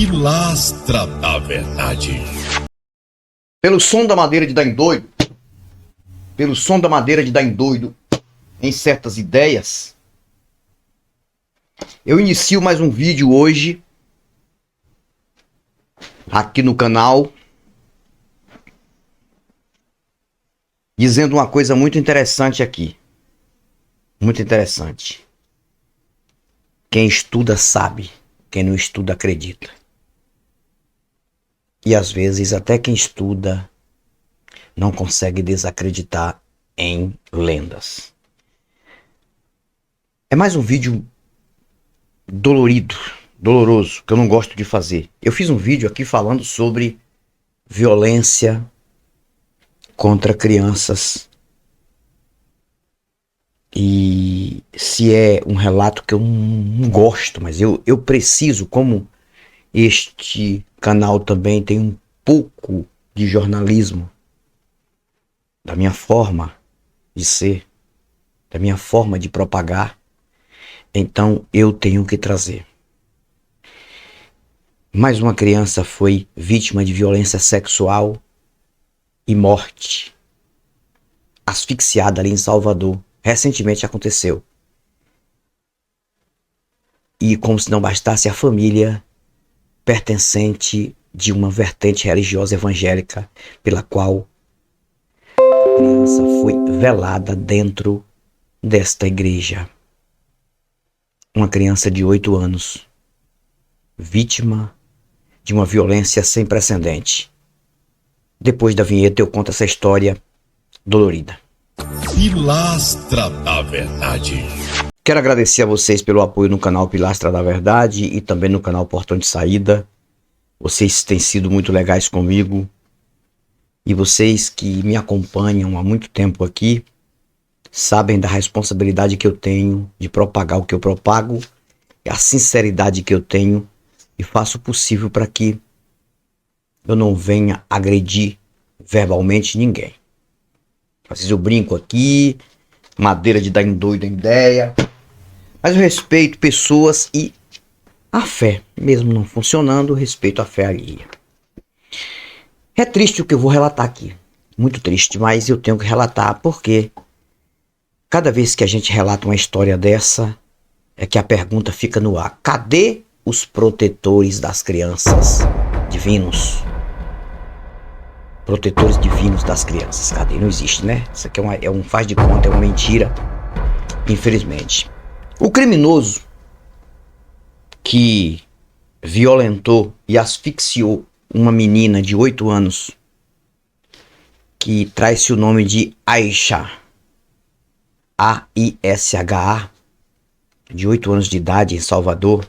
Pilastra da Verdade. Pelo som da madeira de dar em doido, pelo som da madeira de dar em doido em certas ideias, eu inicio mais um vídeo hoje aqui no canal, dizendo uma coisa muito interessante aqui. Muito interessante. Quem estuda sabe, quem não estuda acredita. E às vezes até quem estuda não consegue desacreditar em lendas. É mais um vídeo doloroso, que eu não gosto de fazer. Eu fiz um vídeo aqui falando sobre violência contra crianças. E se é um relato que eu não gosto, mas eu preciso, como este canal também tem um pouco de jornalismo, da minha forma de ser, da minha forma de propagar, então eu tenho que trazer. Mais uma criança foi vítima de violência sexual e morte, asfixiada ali em Salvador. Recentemente aconteceu. E como se não bastasse, a família pertencente de uma vertente religiosa evangélica pela qual a criança foi velada dentro desta igreja. Uma criança de 8 anos, vítima de uma violência sem precedente. Depois da vinheta eu conto essa história dolorida. Pilastra da Verdade. Quero agradecer a vocês pelo apoio no canal Pilastra da Verdade e também no canal Portão de Saída. Vocês têm sido muito legais comigo. E vocês que me acompanham há muito tempo aqui sabem da responsabilidade que eu tenho de propagar o que eu propago, e a sinceridade que eu tenho, e faço o possível para que eu não venha agredir verbalmente ninguém. Às vezes eu brinco aqui, madeira de dar em doido em ideia, mas eu respeito pessoas e a fé, mesmo não funcionando, eu respeito a fé alheia. É triste o que eu vou relatar aqui, muito triste, mas eu tenho que relatar porque cada vez que a gente relata uma história dessa, é que a pergunta fica no ar: cadê os protetores das crianças divinos? Protetores divinos das crianças, cadê? Não existe, né? Isso aqui é um faz de conta, é uma mentira, infelizmente. O criminoso que violentou e asfixiou uma menina de 8 anos, que traz-se o nome de Aisha, A-I-S-H-A, de 8 anos de idade, em Salvador,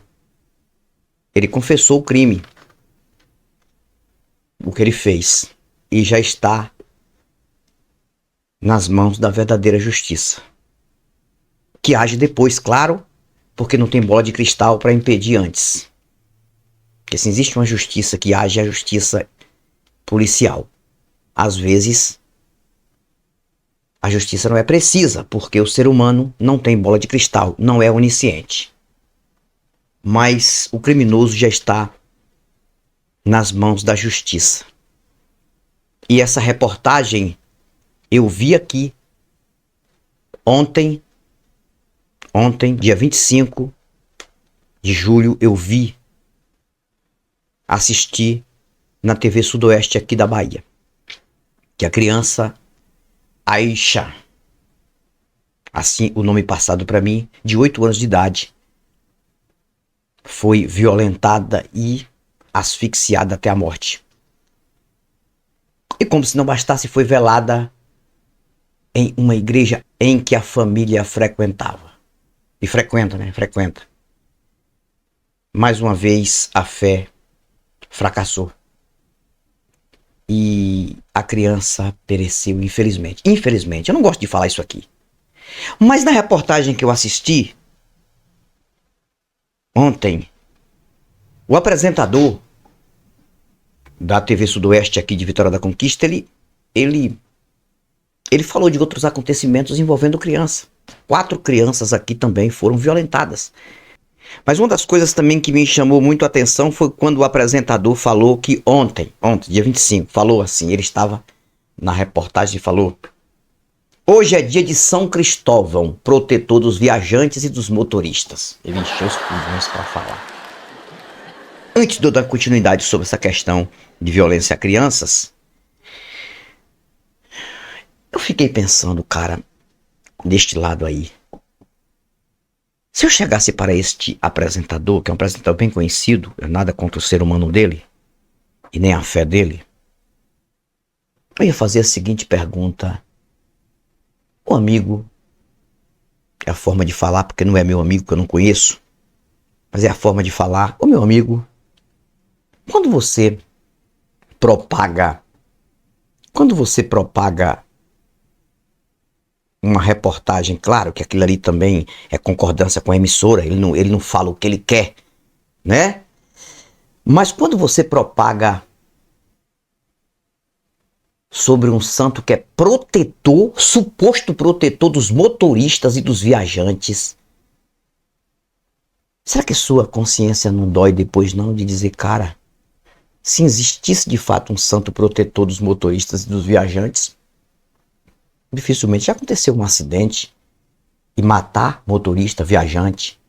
ele confessou o crime, o que ele fez, e já está nas mãos da verdadeira justiça, que age depois, claro, porque não tem bola de cristal para impedir antes. Porque se existe uma justiça que age, é a justiça policial. Às vezes, a justiça não é precisa, porque o ser humano não tem bola de cristal, não é onisciente. Mas o criminoso já está nas mãos da justiça. E essa reportagem eu vi aqui ontem, dia 25 de julho, eu assisti na TV Sudoeste aqui da Bahia, que a criança Aisha, assim o nome passado para mim, de 8 anos de idade, foi violentada e asfixiada até a morte. E como se não bastasse, foi velada em uma igreja em que a família frequentava. E frequenta, né? Frequenta. Mais uma vez, a fé fracassou. E a criança pereceu, infelizmente. Infelizmente, eu não gosto de falar isso aqui. Mas na reportagem que eu assisti ontem, o apresentador da TV Sudoeste aqui de Vitória da Conquista, ele falou de outros acontecimentos envolvendo criança. 4 crianças aqui também foram violentadas. Mas uma das coisas também que me chamou muito a atenção foi quando o apresentador falou que ontem, dia 25, falou assim, ele estava na reportagem e falou: hoje é dia de São Cristóvão, protetor dos viajantes e dos motoristas. Ele encheu os pulmões para falar. Antes de eu dar continuidade sobre essa questão de violência a crianças, eu fiquei pensando, cara, deste lado aí. Se eu chegasse para este apresentador, que é um apresentador bem conhecido, eu nada contra o ser humano dele, e nem a fé dele, eu ia fazer a seguinte pergunta: o amigo, é a forma de falar, porque não é meu amigo que eu não conheço, mas é a forma de falar, ô meu amigo, quando você propaga uma reportagem, claro que aquilo ali também é concordância com a emissora, ele não fala o que ele quer, né? Mas quando você propaga sobre um santo que é protetor, suposto protetor dos motoristas e dos viajantes, será que sua consciência não dói depois não de dizer, cara, se existisse de fato um santo protetor dos motoristas e dos viajantes, dificilmente já aconteceu um acidente e matar motorista, viajante.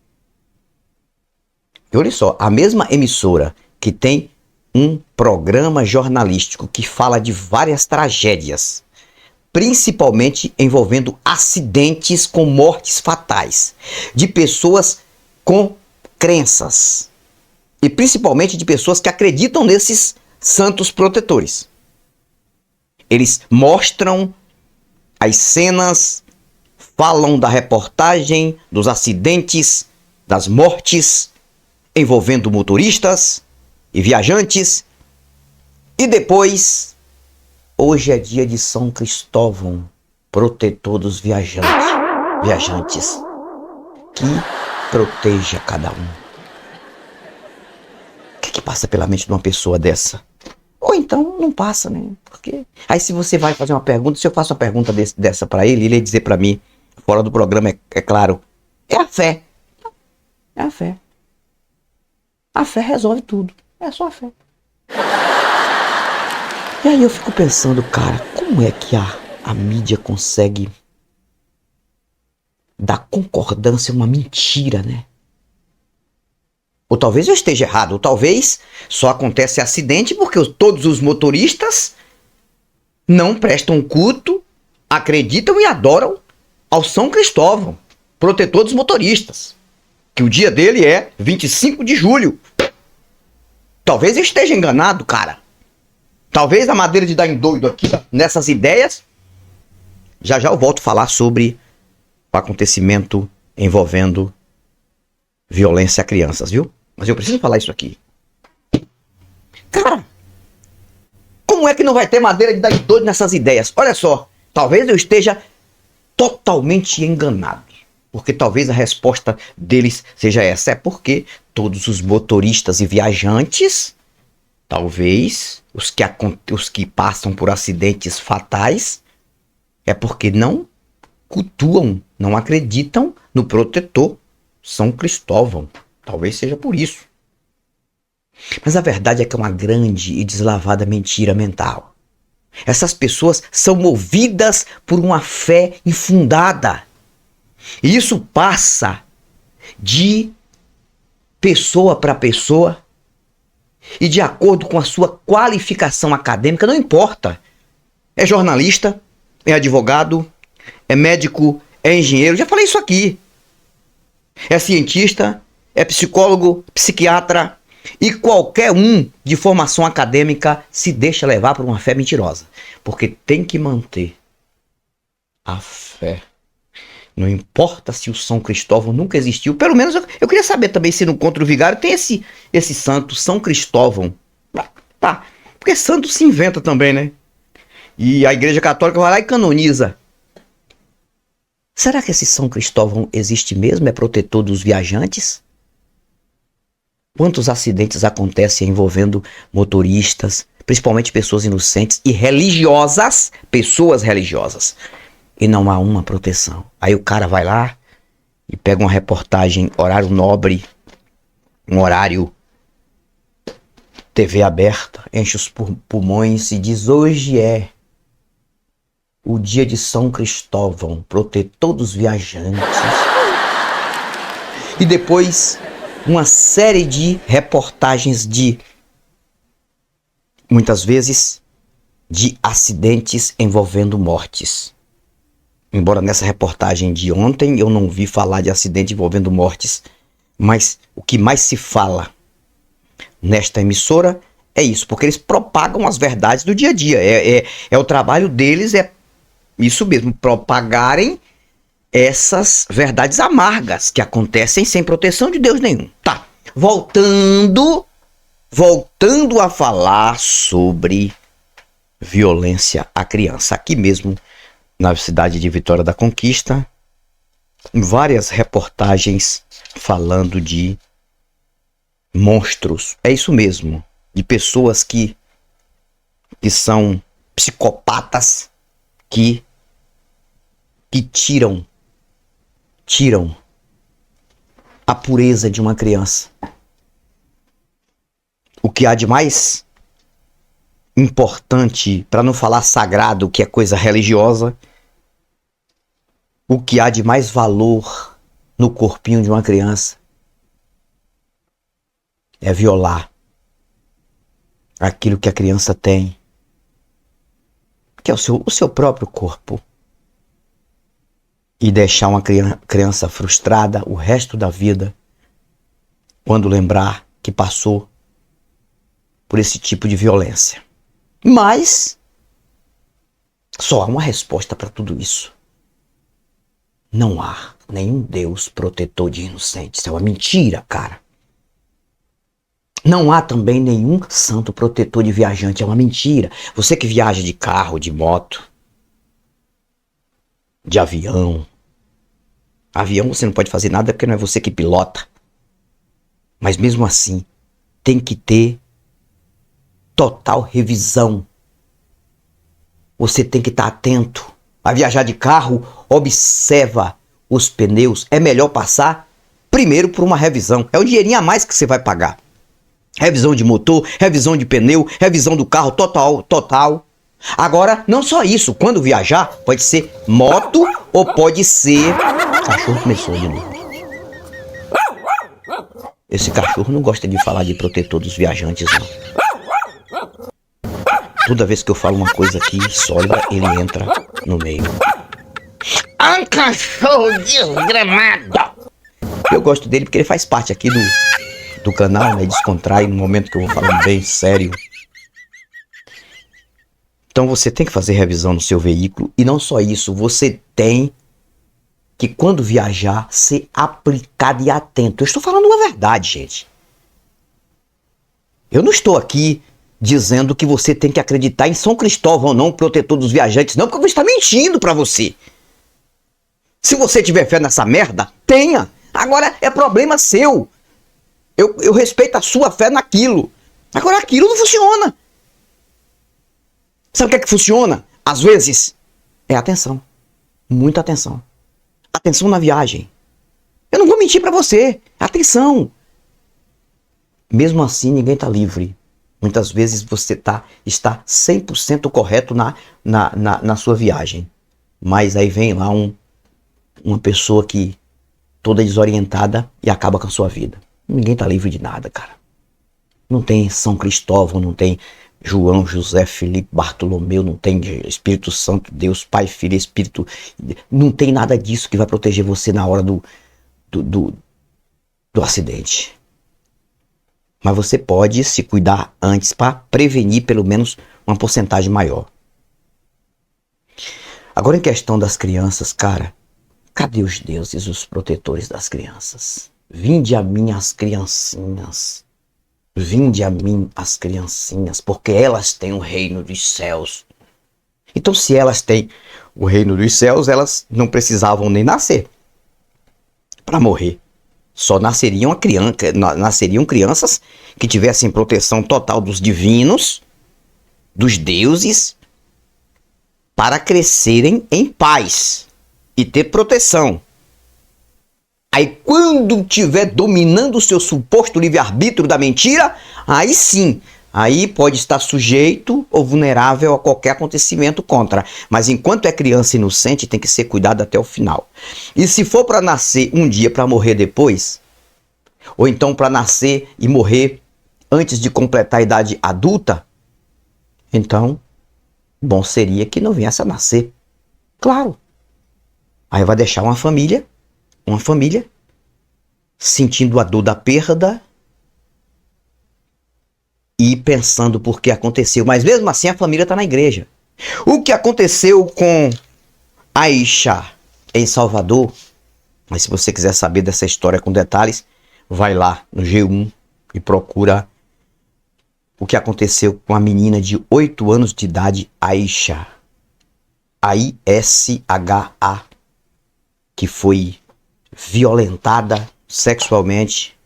E olha só, a mesma emissora que tem um programa jornalístico que fala de várias tragédias, principalmente envolvendo acidentes com mortes fatais, de pessoas com crenças e principalmente de pessoas que acreditam nesses santos protetores. Eles mostram as cenas, falam da reportagem, dos acidentes, das mortes envolvendo motoristas e viajantes. E depois, hoje é dia de São Cristóvão, protetor dos viajantes, que proteja cada um. O que passa pela mente de uma pessoa dessa? Ou então não passa, né? Porque aí se você vai fazer uma pergunta, se eu faço uma pergunta dessa pra ele, ele ia dizer pra mim, fora do programa, é claro, é a fé. É a fé. A fé resolve tudo. É só a fé. E aí eu fico pensando, cara, como é que a mídia consegue dar concordância a uma mentira, né? Ou talvez eu esteja errado, ou talvez só acontece acidente porque todos os motoristas não prestam culto, acreditam e adoram ao São Cristóvão, protetor dos motoristas, que o dia dele é 25 de julho. Talvez eu esteja enganado, cara. Talvez a madeira de dar em doido aqui, nessas ideias. Já eu volto a falar sobre o acontecimento envolvendo violência a crianças, viu? Mas eu preciso falar isso aqui. Cara, como é que não vai ter madeira de dar em doido nessas ideias? Olha só, talvez eu esteja totalmente enganado. Porque talvez a resposta deles seja essa. É porque todos os motoristas e viajantes, talvez os que passam por acidentes fatais, é porque não cultuam, não acreditam no protetor São Cristóvão. Talvez seja por isso. Mas a verdade é que é uma grande e deslavada mentira mental. Essas pessoas são movidas por uma fé infundada. E isso passa de pessoa para pessoa e de acordo com a sua qualificação acadêmica, não importa. É jornalista, é advogado, é médico, é engenheiro, já falei isso aqui. É cientista, é psicólogo, psiquiatra e qualquer um de formação acadêmica se deixa levar por uma fé mentirosa. Porque tem que manter a fé. Não importa se o São Cristóvão nunca existiu. Pelo menos eu queria saber também se no Contra o Vigário tem esse santo, São Cristóvão. Tá, porque santo se inventa também, né? E a Igreja Católica vai lá e canoniza. Será que esse São Cristóvão existe mesmo? É protetor dos viajantes? Quantos acidentes acontecem envolvendo motoristas, principalmente pessoas inocentes e religiosas, pessoas religiosas, e não há uma proteção. Aí o cara vai lá e pega uma reportagem, horário nobre, um horário TV aberta, enche os pulmões e diz: hoje é o dia de São Cristóvão, protetor dos viajantes. E depois uma série de reportagens muitas vezes, de acidentes envolvendo mortes. Embora nessa reportagem de ontem eu não vi falar de acidente envolvendo mortes, mas o que mais se fala nesta emissora é isso, porque eles propagam as verdades do dia a dia. É o trabalho deles, é isso mesmo, propagarem essas verdades amargas que acontecem sem proteção de Deus nenhum. Tá, voltando a falar sobre violência à criança. Aqui mesmo, na cidade de Vitória da Conquista, várias reportagens falando de monstros. É isso mesmo, de pessoas que são psicopatas, que tiram a pureza de uma criança. O que há de mais importante, para não falar sagrado, que é coisa religiosa, o que há de mais valor no corpinho de uma criança é violar aquilo que a criança tem, que é o seu próprio corpo, e deixar uma criança frustrada o resto da vida quando lembrar que passou por esse tipo de violência. Mas só há uma resposta para tudo isso. Não há nenhum Deus protetor de inocentes. Isso é uma mentira, cara. Não há também nenhum santo protetor de viajante. É uma mentira. Você que viaja de carro, de moto, de avião. Avião você não pode fazer nada porque não é você que pilota. Mas mesmo assim, tem que ter total revisão. Você tem que estar atento. A viajar de carro, observa os pneus. É melhor passar primeiro por uma revisão. É um dinheirinho a mais que você vai pagar. Revisão de motor, revisão de pneu, revisão do carro, total. Agora, não só isso. Quando viajar, pode ser moto ou pode ser... O cachorro começou de novo. Esse cachorro não gosta de falar de protetor dos viajantes, não. Toda vez que eu falo uma coisa aqui sólida, ele entra no meio. Um cachorro desgramado! Eu gosto dele porque ele faz parte aqui do canal, né? Descontrai no momento que eu vou falando bem sério. Então você tem que fazer revisão no seu veículo. E não só isso, você tem que, quando viajar, ser aplicado e atento. Eu estou falando uma verdade, gente. Eu não estou aqui dizendo que você tem que acreditar em São Cristóvão, não, protetor dos viajantes, não, porque eu vou estar mentindo pra você. Se você tiver fé nessa merda, tenha. Agora é problema seu. Eu respeito a sua fé naquilo. Agora aquilo não funciona. Sabe o que é que funciona? Às vezes é atenção. Muita atenção. Atenção na viagem. Eu não vou mentir pra você. Atenção. Mesmo assim, ninguém está livre. Muitas vezes você está 100% correto na sua viagem. Mas aí vem lá uma pessoa que toda desorientada e acaba com a sua vida. Ninguém está livre de nada, cara. Não tem São Cristóvão, não tem João, José, Felipe, Bartolomeu, não tem Espírito Santo, Deus, Pai, Filho, Espírito. Não tem nada disso que vai proteger você na hora do acidente. Mas você pode se cuidar antes para prevenir pelo menos uma porcentagem maior. Agora, em questão das crianças, cara, cadê os deuses, os protetores das crianças? Vinde a mim as criancinhas. Vinde a mim as criancinhas, porque elas têm o reino dos céus. Então, se elas têm o reino dos céus, elas não precisavam nem nascer para morrer. Só nasceriam crianças que tivessem proteção total dos divinos, dos deuses, para crescerem em paz e ter proteção. Aí quando tiver dominando o seu suposto livre-arbítrio da mentira, aí sim, aí pode estar sujeito ou vulnerável a qualquer acontecimento contra. Mas enquanto é criança inocente, tem que ser cuidado até o final. E se for para nascer um dia para morrer depois, ou então para nascer e morrer antes de completar a idade adulta, então, bom seria que não viesse a nascer. Claro. Aí vai deixar uma família sentindo a dor da perda e pensando por que aconteceu. Mas mesmo assim a família está na igreja. O que aconteceu com Aisha em Salvador, mas se você quiser saber dessa história com detalhes, vai lá no G1 e procura o que aconteceu com a menina de 8 anos de idade, Aisha. A-I-S-H-A, que foi violentada sexualmente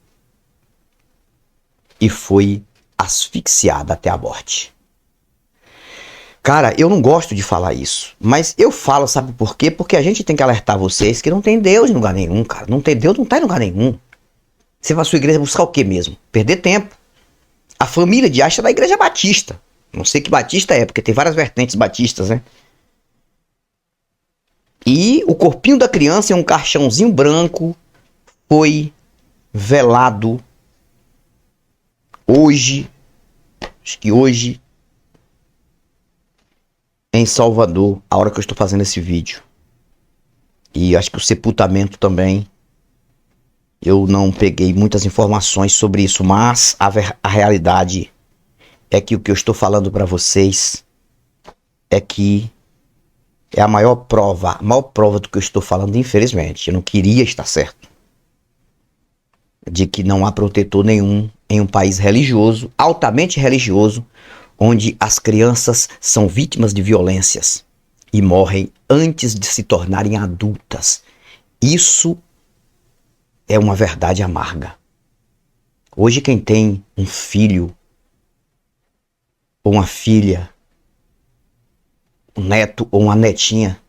e foi asfixiada até a morte. Cara, eu não gosto de falar isso, mas eu falo, sabe por quê? Porque a gente tem que alertar vocês que não tem Deus em lugar nenhum, cara. Não tem Deus, não tá em lugar nenhum. Você vai à sua igreja buscar o quê mesmo? Perder tempo. A família de Aisha é da igreja batista. Não sei que batista é, porque tem várias vertentes batistas, né? E o corpinho da criança em um caixãozinho branco foi velado hoje, acho que hoje, em Salvador, a hora que eu estou fazendo esse vídeo. E acho que o sepultamento também, eu não peguei muitas informações sobre isso, mas a realidade é que o que eu estou falando para vocês é que é a maior prova do que eu estou falando, infelizmente. Eu não queria estar certo. De que não há protetor nenhum em um país religioso, altamente religioso, onde as crianças são vítimas de violências e morrem antes de se tornarem adultas. Isso é uma verdade amarga. Hoje quem tem um filho ou uma filha, um neto ou uma netinha,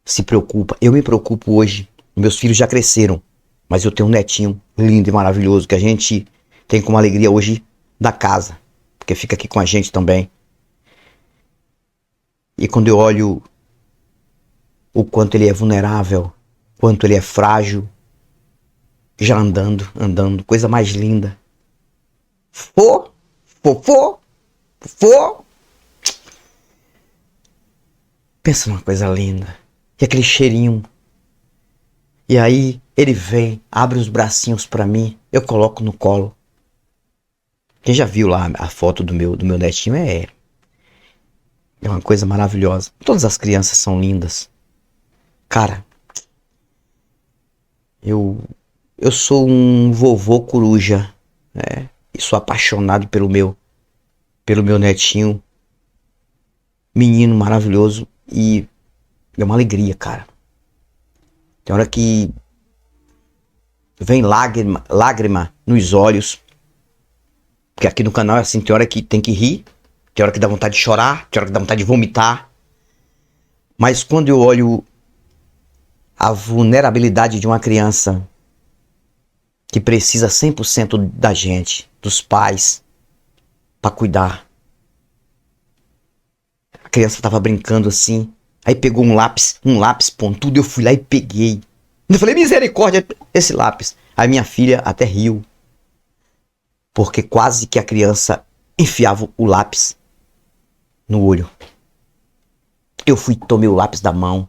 se preocupa. Eu me preocupo hoje. Meus filhos já cresceram, mas eu tenho um netinho lindo e maravilhoso que a gente tem como alegria hoje da casa, porque fica aqui com a gente também. E quando eu olho o quanto ele é vulnerável, quanto ele é frágil, já andando, coisa mais linda. Fofo. Pensa numa coisa linda. E aquele cheirinho. E aí ele vem, abre os bracinhos pra mim, eu coloco no colo. Quem já viu lá a foto do meu netinho é uma coisa maravilhosa. Todas as crianças são lindas. Cara, eu sou um vovô coruja, né? E sou apaixonado pelo meu netinho, menino maravilhoso, e é uma alegria, cara. Tem hora que vem lágrima nos olhos, porque aqui no canal é assim, tem hora que tem que rir, tem hora que dá vontade de chorar, tem hora que dá vontade de vomitar. Mas quando eu olho a vulnerabilidade de uma criança que precisa 100% da gente, dos pais, para cuidar. A criança estava brincando assim, aí pegou um lápis pontudo, eu fui lá e peguei. Eu falei, misericórdia, esse lápis. Aí minha filha até riu, porque quase que a criança enfiava o lápis no olho. Eu fui, tomei o lápis da mão,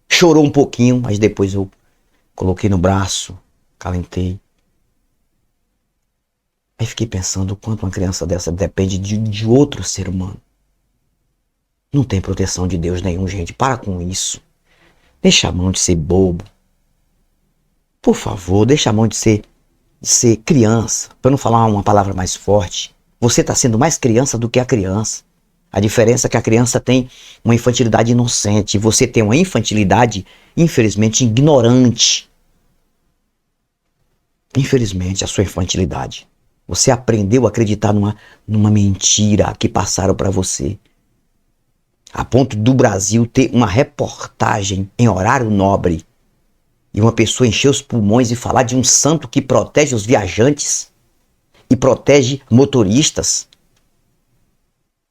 chorou um pouquinho, mas depois eu coloquei no braço, calentei. Aí fiquei pensando o quanto uma criança dessa depende de outro ser humano. Não tem proteção de Deus nenhum, gente. Para com isso. Deixa a mão de ser bobo. Por favor, deixa a mão de ser criança. Para não falar uma palavra mais forte. Você está sendo mais criança do que a criança. A diferença é que a criança tem uma infantilidade inocente. E você tem uma infantilidade, infelizmente, ignorante. Infelizmente, a sua infantilidade. Você aprendeu a acreditar numa mentira que passaram para você. A ponto do Brasil ter uma reportagem em horário nobre e uma pessoa encher os pulmões e falar de um santo que protege os viajantes e protege motoristas.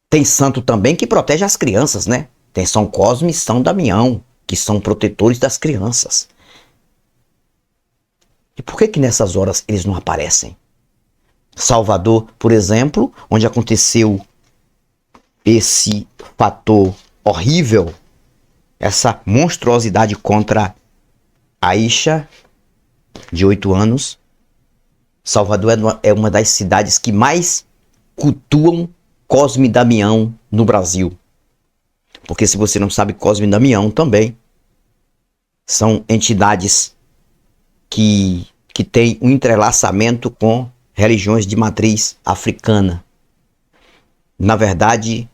Tem santo também que protege as crianças, né? Tem São Cosme e São Damião, que são protetores das crianças. E por que nessas horas eles não aparecem? Salvador, por exemplo, onde aconteceu esse fator horrível, essa monstruosidade contra Aisha, de 8 anos. Salvador é uma das cidades que mais cultuam Cosme e Damião no Brasil. Porque se você não sabe, Cosme e Damião também são entidades que têm um entrelaçamento com religiões de matriz africana. Na verdade,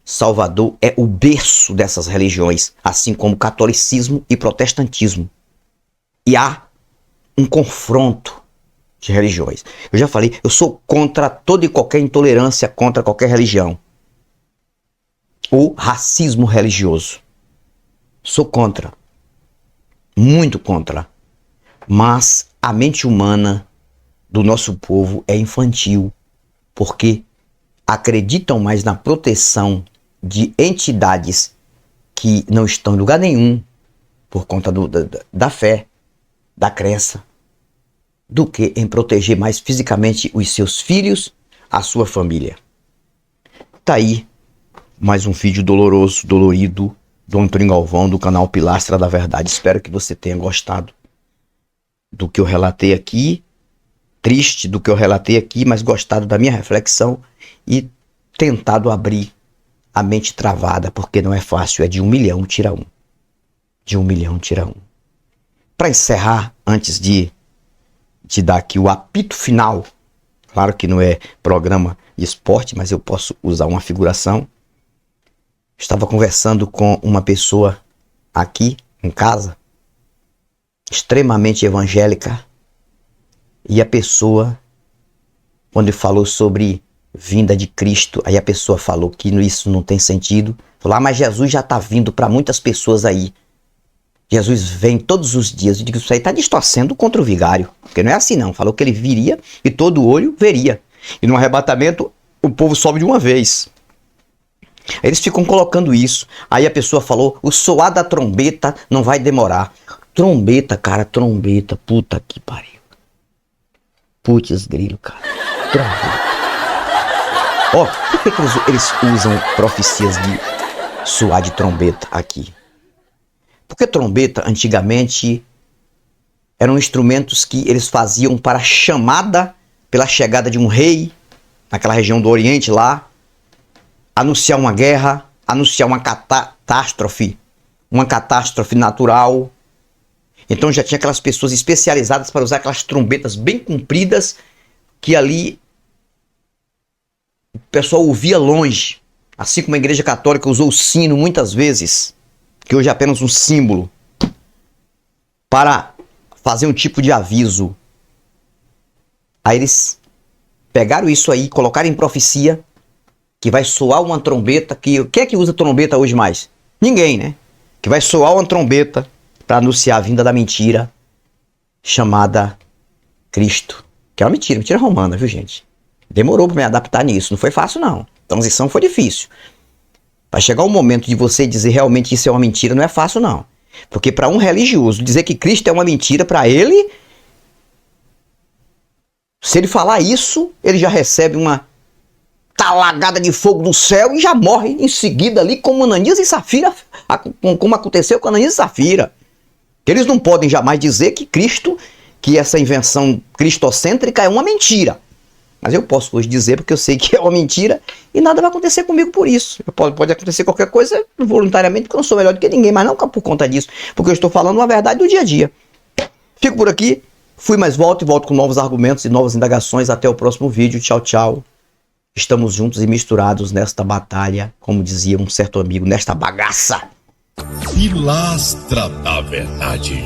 Salvador é o berço dessas religiões, assim como catolicismo e protestantismo. E há um confronto de religiões. Eu já falei, eu sou contra toda e qualquer intolerância contra qualquer religião. Ou racismo religioso. Sou contra. Muito contra. Mas a mente humana do nosso povo é infantil, porque acreditam mais na proteção de entidades que não estão em lugar nenhum por conta da fé, da crença, do que em proteger mais fisicamente os seus filhos, a sua família. Tá aí mais um vídeo doloroso, dolorido do Antônio Galvão, do canal Pilastra da Verdade. Espero que você tenha gostado do que eu relatei aqui, triste do que eu relatei aqui, mas gostado da minha reflexão e tentado abrir a mente travada, porque não é fácil, é de 1 milhão tira 1. De 1 milhão tira 1. Para encerrar, antes de dar aqui o apito final, claro que não é programa de esporte, mas eu posso usar uma figuração. Estava conversando com uma pessoa aqui em casa, extremamente evangélica, e a pessoa, quando falou sobre vinda de Cristo, aí a pessoa falou que isso não tem sentido. Falou, mas Jesus já está vindo para muitas pessoas aí. Jesus vem todos os dias. Eu digo, isso aí está distorcendo contra o vigário, porque não é assim não. Falou que ele viria e todo olho veria. E no arrebatamento o povo sobe de uma vez. Aí eles ficam colocando isso. Aí a pessoa falou, o soar da trombeta não vai demorar. Trombeta, cara, trombeta, puta que pariu. Putz grilo, cara. Trombeta. Ó, por que eles usam profecias de soar de trombeta aqui? Porque trombeta, antigamente, eram instrumentos que eles faziam para chamada pela chegada de um rei, naquela região do Oriente lá, anunciar uma guerra, anunciar uma catástrofe natural. Então já tinha aquelas pessoas especializadas para usar aquelas trombetas bem compridas, que ali o pessoal ouvia longe, assim como a Igreja Católica usou o sino muitas vezes, que hoje é apenas um símbolo, para fazer um tipo de aviso. Aí eles pegaram isso aí, colocaram em profecia, que vai soar uma trombeta, quem é que usa trombeta hoje mais? Ninguém, né? Que vai soar uma trombeta para anunciar a vinda da mentira, chamada Cristo. Que é uma mentira romana, viu gente? Demorou para me adaptar nisso, não foi fácil não. A transição foi difícil. Vai chegar o momento de você dizer realmente isso é uma mentira, não é fácil não. Porque para um religioso dizer que Cristo é uma mentira, para ele, se ele falar isso, ele já recebe uma talagada de fogo no céu e já morre em seguida ali como Ananias e Safira, como aconteceu com Ananias e Safira. Eles não podem jamais dizer que Cristo, que essa invenção cristocêntrica é uma mentira. Mas eu posso hoje dizer, porque eu sei que é uma mentira e nada vai acontecer comigo por isso. Pode acontecer qualquer coisa voluntariamente, porque eu não sou melhor do que ninguém, mas não por conta disso, porque eu estou falando a verdade do dia a dia. Fico por aqui, fui, mas volto e volto com novos argumentos e novas indagações. Até o próximo vídeo. Tchau, tchau. Estamos juntos e misturados nesta batalha, como dizia um certo amigo, nesta bagaça. Pilastra da Verdade.